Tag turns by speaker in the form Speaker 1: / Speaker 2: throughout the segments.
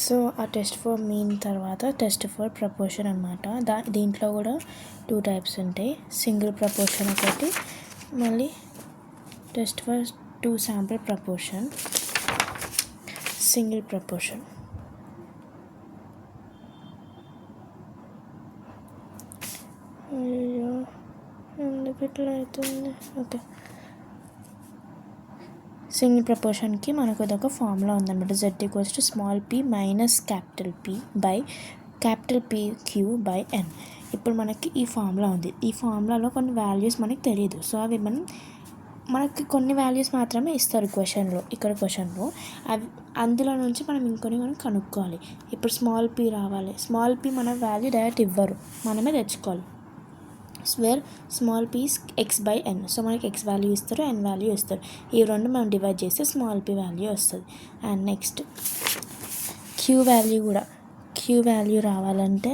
Speaker 1: So ఆ test for mean తర్వాత test for proportion అనమాట. దీంట్లో కూడా 2 టైప్స్ ఉంటాయి. సింగిల్ ప్రపోర్షన్ ఒకటి, మళ్ళీ test for 2 sample proportion. Single proportion అయ్యో ఎందుకు ఇట్లా అవుతుంది. ఓకే, సింగిల్ ప్రపోర్షన్కి మనకు అదొక ఫార్ములా ఉందన్నమాట. Z = small p minus capital P by capital PQ by N. ఇప్పుడు మనకి ఈ ఫార్ములా ఉంది. ఈ ఫార్ములాలో కొన్ని వాల్యూస్ మనకి తెలియదు. సో అవి మనకి కొన్ని వాల్యూస్ మాత్రమే ఇస్తారు ఇక్కడ క్వశ్చన్లో. అవి అందులో నుంచి మనం ఇంకొన్ని కనుక్కోవాలి. ఇప్పుడు స్మాల్ p రావాలి. స్మాల్ p మన వాల్యూ డైరెక్ట్ ఇవ్వరు, మనమే తెచ్చుకోవాలి. Wear small p x/n. So మనకి x వాల్యూ ఇస్తారు, n వాల్యూ ఇస్తారు. ఈ రెండు మనం డివైడ్ చేస్తే స్మాల్ p వాల్యూ వస్తుంది. అండ్ నెక్స్ట్ q వాల్యూ రావాలంటే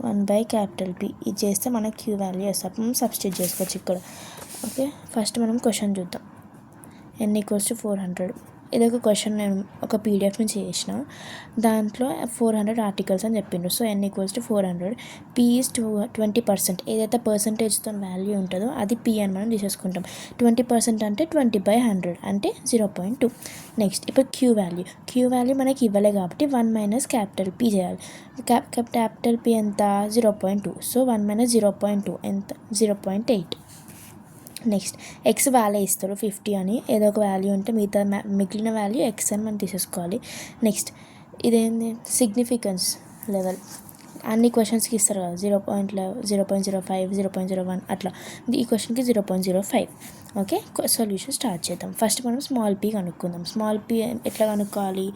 Speaker 1: 1/P. ఇది చేస్తే మనకి q వాల్యూ వస్తుంది. మనం సబ్స్టిట్యూట్ చేసుకోవచ్చు ఇక్కడ. ఓకే, ఫస్ట్ మనం క్వశ్చన్ చూద్దాం. n = 400. ఇదొక క్వశ్చన్ నేను ఒక PDF నుంచి చేసిన. దాంట్లో 400 ఆర్టికల్స్ అని చెప్పిండ్రు. So n = 400. p is 20%. ఏదైతే పర్సంటేజ్తో వాల్యూ ఉంటుందో అది p అని మనం తీసేసుకుంటాం. 20% అంటే 20/100 అంటే 0.2. నెక్స్ట్ ఇప్పుడు q వాల్యూ మనకి ఇవ్వలే కాబట్టి 1 - క్యాపిటల్ P చేయాలి. క్యాపిటల్ P ఎంత? 0.2. సో 1 - 0.2 ఎంత? 0.8. నెక్స్ట్ x వాల్యూ ఇస్తారు 50 అని. ఏదో ఒక వాల్యూ ఉంటే మిగిలిన వాల్యూ x అని మనం తీసేసుకోవాలి. నెక్స్ట్ ఇదేంటి? Significance level. అన్ని క్వశ్చన్స్కి ఇస్తారు కదా, 0.05, 0.01 అట్లా. ఈ క్వశ్చన్కి 0.05. ఓకే, సొల్యూషన్ స్టార్ట్ చేద్దాం. ఫస్ట్ మనం స్మాల్ p కనుక్కుందాం. స్మాల్ p ఎట్లా కనుక్కోవాలి?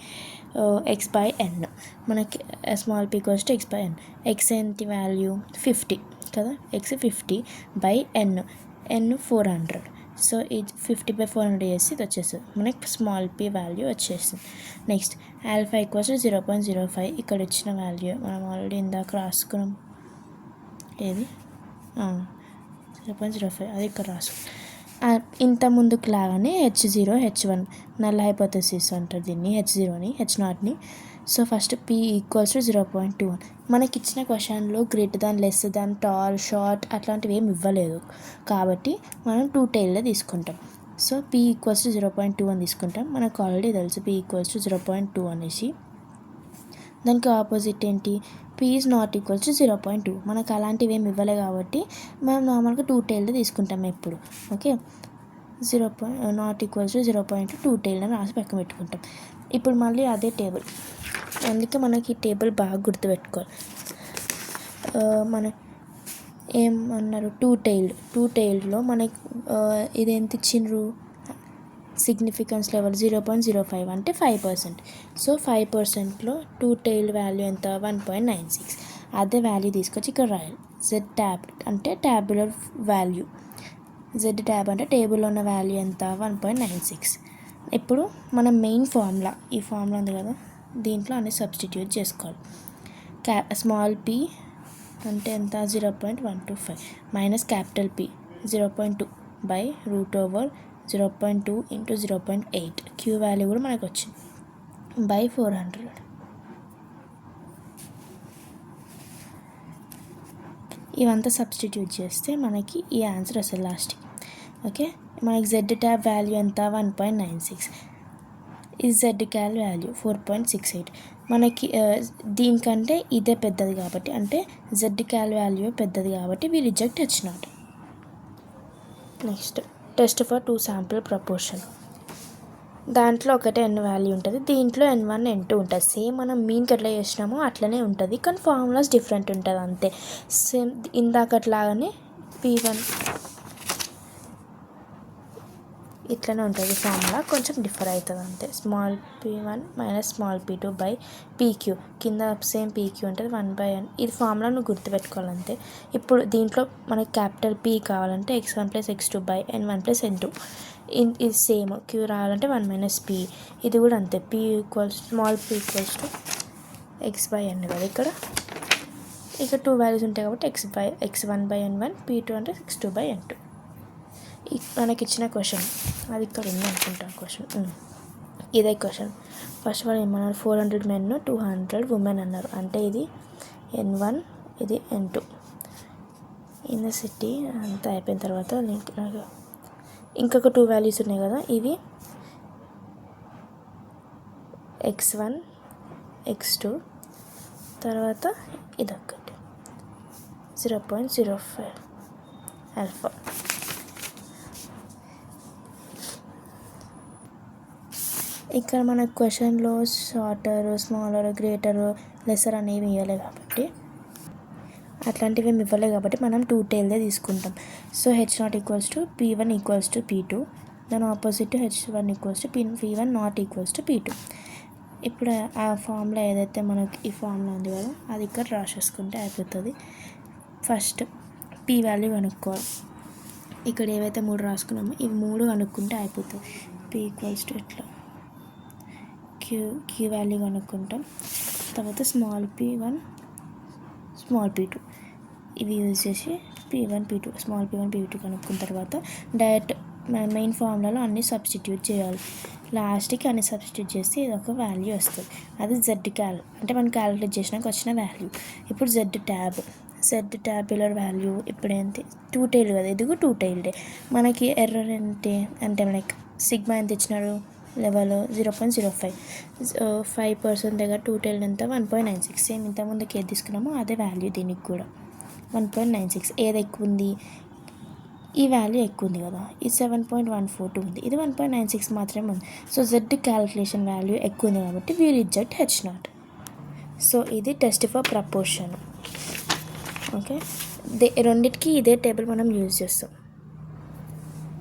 Speaker 1: x/n. మనకి స్మాల్ p = x/n. x ఏంటి వాల్యూ? 50 కదా. x 50/n. n 400. సో ఇది 50/400 చేసి ఇది వచ్చేస్తుంది. మనకి స్మాల్ p వాల్యూ వచ్చేసింది. Next alpha = 0.05. ఇక్కడ ఇచ్చిన వాల్యూ మనం ఆల్రెడీ ఇందాక రాసుకున్నాం. ఏది? 0.05 అది ఇక్కడ రాసుకున్నాం. ఇంత ముందుకు లాగానే H0, H1 నల్ హైపోథెసిస్ అంటారు దీన్ని. H0ని, H0ని. So first p = 0.21. మనకి ఇచ్చిన క్వశ్చన్లో greater than, less than, tall, short అట్లాంటివి ఏమి ఇవ్వలేదు కాబట్టి మనం 2 టైల్లో తీసుకుంటాం. సో p = 0.2 అని తీసుకుంటాం. మనకు ఆల్రెడీ తెలుసు p = 0.2 అనేసి. దానికి ఆపోజిట్ ఏంటి? p is not equal to 0.2. మనకు అలాంటివి ఏమి ఇవ్వలే కాబట్టి మనం నార్మల్గా 2 టైల్లో తీసుకుంటాం ఎప్పుడు. Okay, not equal to 0.2 2 tail అని రాసి పక్కన పెట్టుకుంటాం. ఇప్పుడు మళ్ళీ అదే టేబుల్, అందుకే మనకి ఈ టేబుల్ బాగా గుర్తుపెట్టుకోవాలి. మన ఏమన్నారు? 2 టైల్లో మనకి ఇదేంత ఇచ్చిండ్రు? సిగ్నిఫికెన్స్ లెవెల్ 0.05 అంటే 5%. సో 5%లో 2 టైల్ వాల్యూ ఎంత? 1.96. అదే వాల్యూ తీసుకొచ్చి ఇక్కడ రాయాలి. Z ట్యాబ్ అంటే ట్యాబులర్ వాల్యూ. Z ట్యాబ్ అంటే టేబుల్లో ఉన్న వాల్యూ ఎంత? 1.96. ఇప్పుడు మన మెయిన్ ఫార్ములా, ఈ ఫార్ములా ఉంది కదా, దీంట్లో అన్ని సబ్స్టిట్యూట్ చేసుకోవాలి. స్మాల్ p అంటే ఎంత? 0.125 minus capital P 0.2 by √/0.2 × 0.8. q value కూడా మనకు వచ్చింది బై 400. ఇవంతా సబ్స్టిట్యూట్ చేస్తే మనకి ఈ ఆన్సర్ వస్తుంది లాస్ట్. ఓకే, మనకి Z ట్యాబ్ వాల్యూ ఎంత? 1.96. ఈ Z క్యాల్ వాల్యూ 4.68. మనకి దీనికంటే ఇదే పెద్దది కాబట్టి, అంటే Z క్యాల్ వాల్యూ పెద్దది కాబట్టి we reject H0. Next test for 2 sample proportion. దాంట్లో ఒకటే n వాల్యూ ఉంటుంది, దీంట్లో n1 n2 ఉంటుంది. సేమ్ మనం మీన్కి ఎట్లా చేసినామో అట్లనే ఉంటుంది, కానీ ఫార్ములాస్ డిఫరెంట్ ఉంటుంది అంతే. సేమ్ ఇందాకట్లాగానే p1 ఇట్లనే ఉంటుంది ఫార్ములా, కొంచెం డిఫర్ అవుతుంది అంతే. Small p1 minus small p2 by pq. కింద సేమ్ pq ఉంటుంది 1/n. ఇది ఫార్ములా నువ్వు గుర్తుపెట్టుకోవాలంతే. ఇప్పుడు దీంట్లో మనకి క్యాపిటల్ P కావాలంటే x1 + x2 by n1 + n2. ఇది సేమ్. q రావాలంటే 1 - p. ఇది కూడా అంతే. స్మాల్ p = x/n కదా. ఇక్కడ 2 వాల్యూస్ ఉంటాయి కాబట్టి x1/n1, p2 అంటే x2/n2. మనకి ఇచ్చిన క్వశ్చన్ అది ఇక్కడ ఉంది అనుకుంటా. క్వశ్చన్ ఇదే క్వశ్చన్. ఫస్ట్ వాళ్ళు ఏమన్నారు 400 మెన్ 200 ఉమెన్ అన్నారు. అంటే ఇది N1 ఇది N2. ఇన్ ద సిటీ అంతా అయిపోయిన తర్వాత ఇంకొక 2 వాల్యూస్ ఉన్నాయి కదా, ఇవి X1 X2 తర్వాత ఇదొకటి 0.05 ఆల్ఫా. ఇక్కడ మన క్వశ్చన్లో షార్టర్, స్మాలర్, గ్రేటర్, లెసర్ అనేవి ఇవ్వలేదు కాబట్టి, అట్లాంటివి ఏమి ఇవ్వలేదు కాబట్టి మనం 2 టైల్దే తీసుకుంటాం. సో H0 = P1 = P2, దాని opposite H1 = P1 not equals to P2. ఇప్పుడు ఆ ఫార్ములా ఏదైతే మనకి ఈ ఫార్ములా ఉంది కదా, అది ఇక్కడ రాసేసుకుంటే అయిపోతుంది. ఫస్ట్ P వాల్యూ కనుక్కోవాలి. ఇక్కడ ఏవైతే 3 రాసుకున్నామో ఇవి 3 కనుక్కుంటే అయిపోతుంది. P = ఇట్లా Q వాల్యూ కనుక్కుంటాం. తర్వాత స్మాల్ p1 స్మాల్ p2 ఇవి యూజ్ చేసి p1 p2 small p1 p2 కనుక్కున్న తర్వాత డైరెక్ట్ మెయిన్ ఫార్ములాలో అన్నీ సబ్స్టిట్యూట్ చేయాలి. లాస్ట్కి అన్ని సబ్స్టిట్యూట్ చేస్తే ఇది ఒక వాల్యూ వస్తుంది. అది అంటే మనం క్యాలిక్యులేట్ చేసినాక వచ్చిన వాల్యూ. ఇప్పుడు జెడ్ ట్యాబులర్ వాల్యూ ఇప్పుడు ఏంటి 2 టైల్ కదా, ఇదిగో 2 టైల్డే. మనకి ఎర్రర్ ఏంటి అంటే మనకి సిగ్మా ఎంత ఇచ్చినాడు లెవెల్ 0.05, 5% దగ్గర 2 టైల్ ఎంత 1.96. సేమ్ ఇంతకుముందుకి ఏది తీసుకున్నామో అదే వాల్యూ దీనికి కూడా 1.96. ఏది ఎక్కువ ఉంది, ఈ వాల్యూ ఎక్కువ ఉంది కదా, ఇది 7.142 ఉంది, ఇది 1.96 మాత్రమే ఉంది. సో జెడ్ క్యాలిక్యులేషన్ వాల్యూ ఎక్కువ ఉంది కాబట్టి వీ రిజెక్ట్ H0. సో ఇది టెస్ట్ ఫర్ ప్రపోర్షన్. ఓకే, రెండిటికి ఇదే టేబుల్ మనం యూజ్ చేస్తాం.